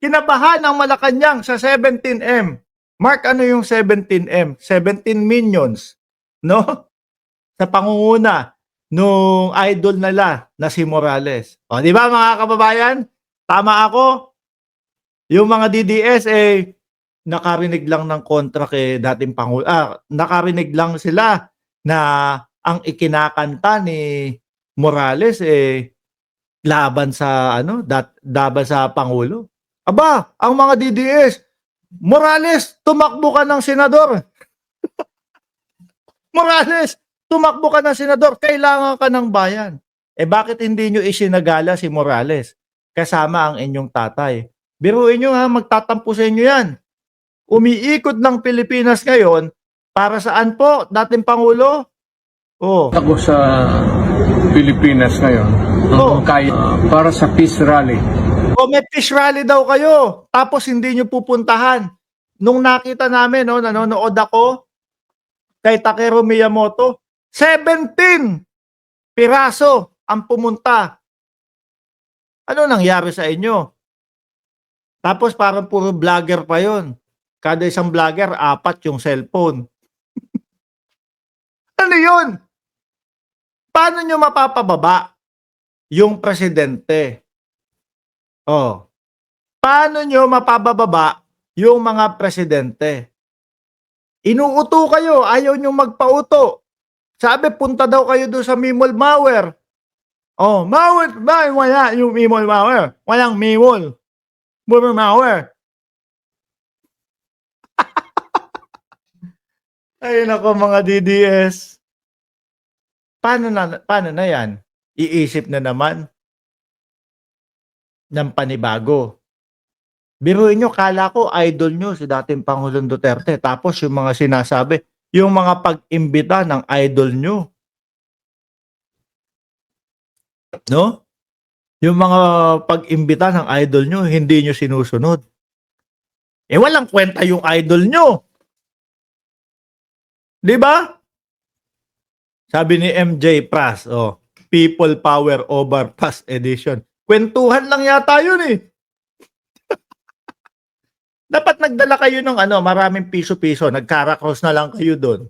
Kinabahan ang Malacanang sa 17M. Mark, ano yung 17M? 17 minions, no? Sa pangunguna nung idol nila na si Morales. O, di ba mga kababayan? Tama ako. Yung mga DDS nakarinig lang ng kontra kay dating Pangulo. Nakarinig lang sila na ang ikinakanta ni Morales laban sa laban sa Pangulo. Aba, ang mga DDS, Morales, tumakbo ka ng senador. Morales, tumakbo ka ng senador, kailangan ka ng bayan. Bakit hindi nyo isinagala si Morales kasama ang inyong tatay? Biruin nyo ha, magtatampo sa inyo yan. Umiikot ng Pilipinas ngayon, para saan po, dating Pangulo? Ako sa Pilipinas ngayon, para sa peace rally. May peace rally daw kayo, tapos hindi nyo pupuntahan. Nung nakita namin, nanonood ako kay Takeru Miyamoto, 17 piraso ang pumunta. Ano nangyari sa inyo? Tapos parang puro vlogger pa yon. Kada isang vlogger, 4 yung cellphone. Ano yun? Paano nyo mapapababa yung presidente? Paano nyo mapapababa yung mga presidente? Inuuto kayo, ayaw nyo magpauto. Sabi, punta daw kayo doon sa Mimol Mauer. Mauer, wala yung Mimol Mauer. Walang Mimol. Mimol Mauer. Ay nako mga DDS. Paano na yan? Iisip na naman ng panibago. Biruin nyo, kala ko idol nyo si dating Pangulong Duterte. Tapos yung mga sinasabi, yung mga pag-imbita ng idol nyo. No? Yung mga pag-imbita ng idol nyo, hindi nyo sinusunod. Walang kwenta yung idol nyo. Di ba? Sabi ni MJ Pras, People Power Over Past Edition. Kwentuhan lang yata yun Dapat nagdala kayo ng maraming piso-piso. Nagkara-cross na lang kayo doon.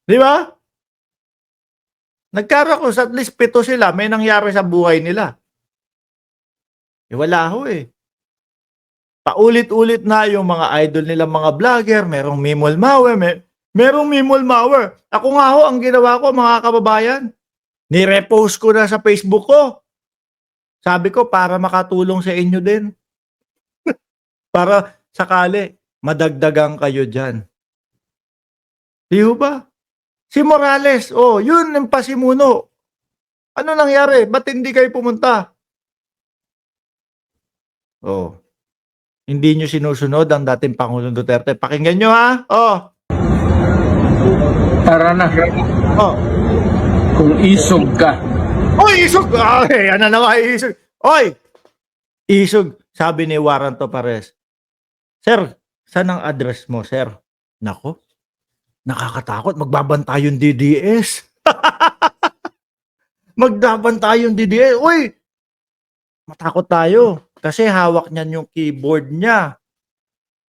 Di ba? Nagkara-cross, at least 7 sila. May nangyari sa buhay nila. Wala ho Paulit-ulit na yung mga idol nila, mga vlogger, merong Mimol Mauer, merong Mimol Mauer. Ako nga ho, ang ginawa ko mga kababayan, ni-repost ko na sa Facebook ko. Sabi ko, para makatulong sa inyo din. Para sakali, madagdagan kayo dyan. Di ba? Si Morales, yun ang pasimuno. Ano nangyari? Ba't hindi kayo pumunta? Hindi nyo sinusunod ang dating Pangulong Duterte. Pakinggan nyo ha. Tara na. Kung isog ka. Isog! Ano naman isog? Isog, sabi ni Waranto Pares. Sir, saan ang address mo, sir? Nako, nakakatakot. Magbabantay yung DDS. Magbabantay yung DDS. Matakot tayo. Kasi hawak niyan yung keyboard niya.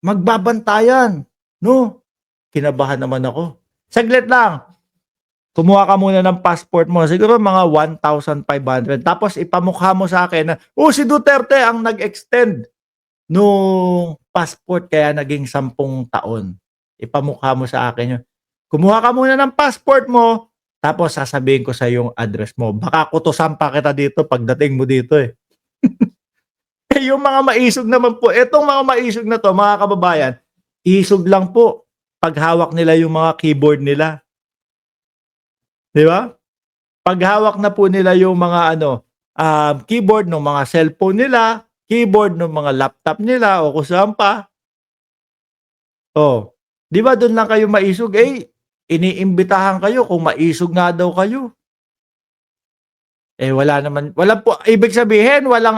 Magbabantayan. No? Kinabahan naman ako. Saglit lang. Kumuha ka muna ng passport mo. Siguro mga 1,500. Tapos ipamukha mo sa akin na, si Duterte ang nag-extend nung passport kaya naging 10 taon. Ipamukha mo sa akin yun. Kumuha ka muna ng passport mo. Tapos sasabihin ko sa yung address mo. Baka kutusan pa kita dito pagdating mo dito Yung mga maisog naman po, etong mga maisog na to, mga kababayan, isog lang po pag hawak nila yung mga keyboard nila. Di ba? Pag hawak na po nila yung mga keyboard ng mga cellphone nila, keyboard ng mga laptop nila o kung saan pa. Di ba doon lang kayo maisog? Iniimbitahan kayo kung maisog nga daw kayo. Wala naman, walang po, ibig sabihin, walang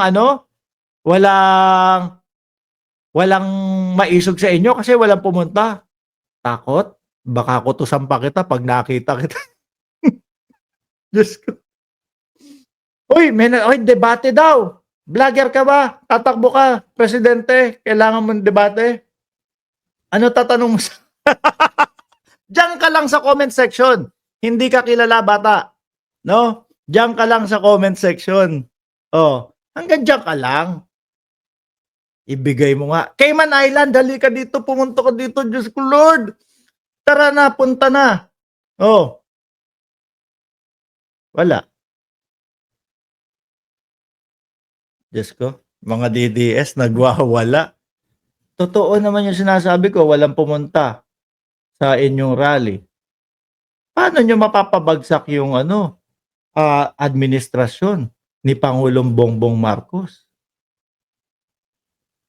maisog sa inyo kasi walang pumunta. Takot? Baka kutusan pa kita pag nakita kita. Diyos ko. May debate daw. Vlogger ka ba? Tatakbo ka, presidente, kailangan mong debate? Ano tatanong mo sa Diyan ka lang sa comment section. Hindi ka kilala, bata. No? Diyan ka lang sa comment section. Oh, hanggang diyan ka lang. Ibigay mo nga. Cayman Island, dali ka dito, pumunta ka dito, Diyos ko Lord. Tara na, punta na. Oh, wala. Diyos ko, mga DDS nagwawala. Totoo naman yung sinasabi ko, walang pumunta sa inyong rally. Paano nyo mapapabagsak yung administrasyon ni Pangulong Bongbong Marcos?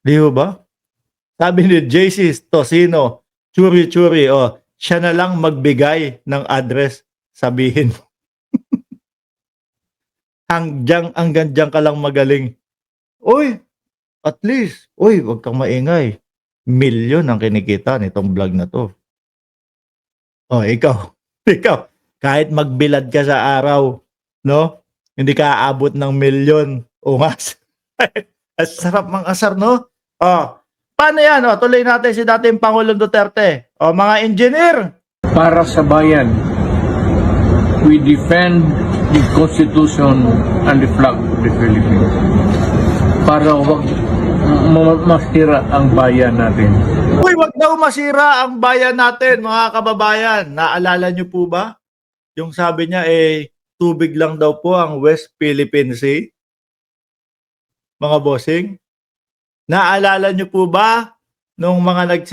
Di ba? Sabi ni JC Tocino, churi-churi, siya na lang magbigay ng address, sabihin mo. Hanggang dyan ka lang magaling. Uy, at least, wag kang maingay. Milyon ang kinikita nitong vlog na to. Ikaw, kahit magbilad ka sa araw, no? Hindi ka aabot ng milyon. Ungas. Ang sarap mang asar, no? Paano yan? Tuloy natin si dating Pangulong Duterte. Mga engineer. Para sa bayan, we defend the Constitution and the flag of the Philippines. Para wag masira ang bayan natin. Wag daw masira ang bayan natin, mga kababayan. Naalala nyo po ba? Yung sabi niya, tubig lang daw po ang West Philippine Sea. Mga bossing. Naalala nyo po ba nung mga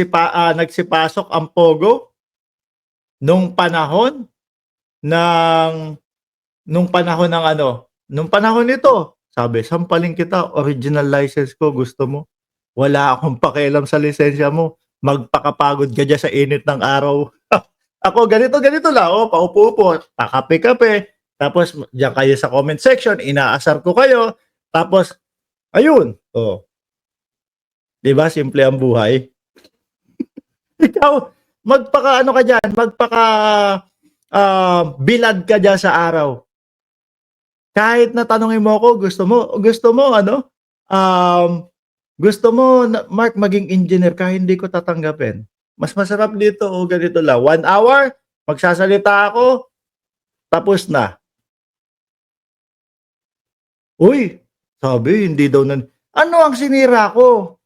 nagsipasok ang Pogo? Nung panahon nito, sabi, sampaling kita, original license ko, gusto mo? Wala akong pakialam sa lisensya mo. Magpakapagod ka dyan sa init ng araw. Ako, ganito lang. Paupo-upo, pakape-kape. Tapos, diyan kayo sa comment section, inaasar ko kayo. Tapos, ayun. Diba, simple ang buhay. Ikaw, bilad ka dyan sa araw. Kahit na tanungin mo ako, gusto mo, Mark, maging engineer ka, hindi ko tatanggapin. Mas masarap dito, ganito lang. 1 hour, magsasalita ako, tapos na. Uy, sabi, hindi daw ano ang sinira ko?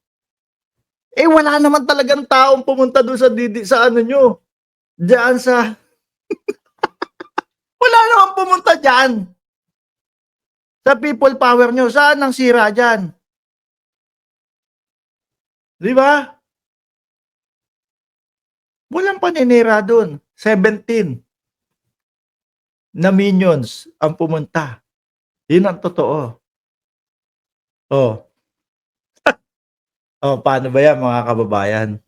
Wala naman talagang taong pumunta doon sa ano nyo. Diyan sa... Wala naman pumunta diyan. Sa people power nyo, saan ang sira dyan? Di ba? Walang paninira doon. 17 na minions ang pumunta. Yun ang totoo. Paano ba yan, mga kababayan?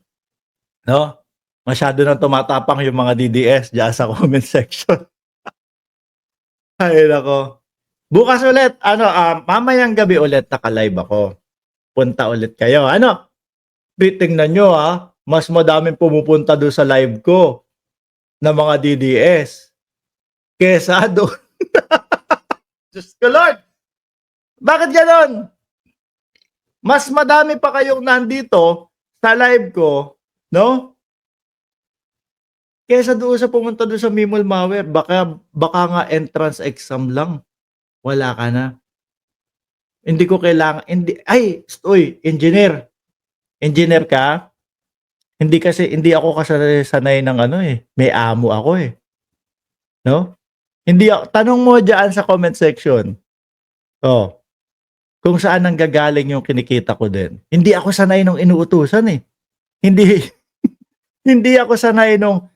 No? Masyado nang tumatapang yung mga DDS dyan sa comment section. Ay, nako. Bukas ulit, mamayang gabi ulit naka-live ako. Punta ulit kayo. Tingnan nyo mas madaming pumupunta doon sa live ko na mga DDS kesa doon. Diyos ko Lord! Bakit ganon? Mas madami pa kayong nandito sa live ko, no? Kesa doon sa pumunta doon sa Mimol Mawer. Baka nga entrance exam lang. Wala ka na. Hindi ko kailangan, engineer. Engineer ka? Hindi ako sanay ng may amo ako No? Tanong mo diyan sa comment section. Kung saan nanggagaling yung kinikita ko din. Hindi ako sanay nung inuutusan Hindi ako sanay nung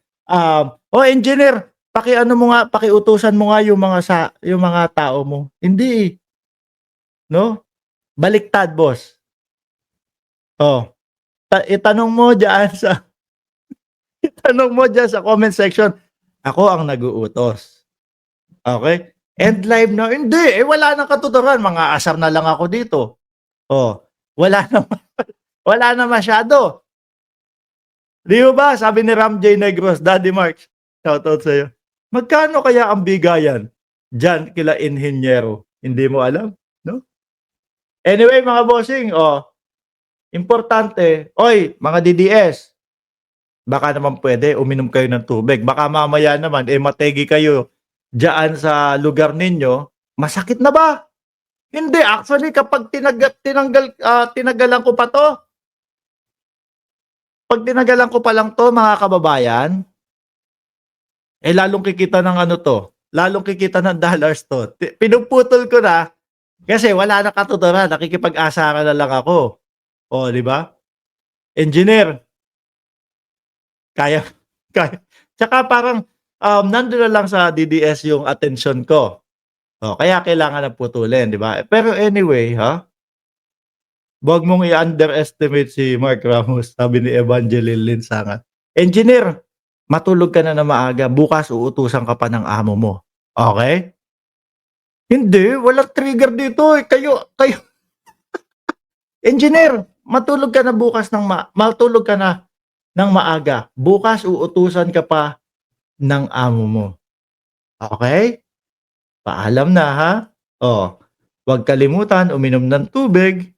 engineer, pakiutusan mo nga yung mga tao mo. Hindi. No? Baliktad, boss. Itanong mo diyan sa comment section. Ako ang nag-uutos. Okay? End live na. Hindi, wala nang katuturan. Mga asar na lang ako dito. Wala na masyado. Di ba? Sabi ni Ram J. Negros, Daddy Mark, shoutout sa'yo. Magkano kaya ang bigayan dyan kila Inhinyero? Hindi mo alam? No? Anyway, mga bossing, importante, oy, mga DDS, baka naman pwede uminom kayo ng tubig. Baka mamaya naman, mategi kayo dyan sa lugar ninyo. Masakit na ba? Hindi, actually, kapag tinanggalan ko pa to, pag tinanggalan ko pa lang to, mga kababayan, lalong kikita ng ano to, lalong kikita ng dollars to. Pinuputol ko na, kasi wala na katuturan, nakikipag-asaran na lang ako. O, di ba? Engineer, kaya, kaya. Tsaka parang, nandun na lang sa DDS yung attention ko. Kaya kailangan na putulin, di ba? Pero anyway, wag mong i-underestimate si Mark Ramos, sabi ni Evangeline Linsangat. Engineer, matulog ka na maaga, bukas uutusan ka pa ng amo mo. Okay? Hindi, walang trigger dito. Kayo. Engineer, matulog ka na bukas matulog ka na ng maaga. Bukas uutusan ka pa ng amo mo. Okay? Paalam na ha. Huwag kalimutan uminom ng tubig.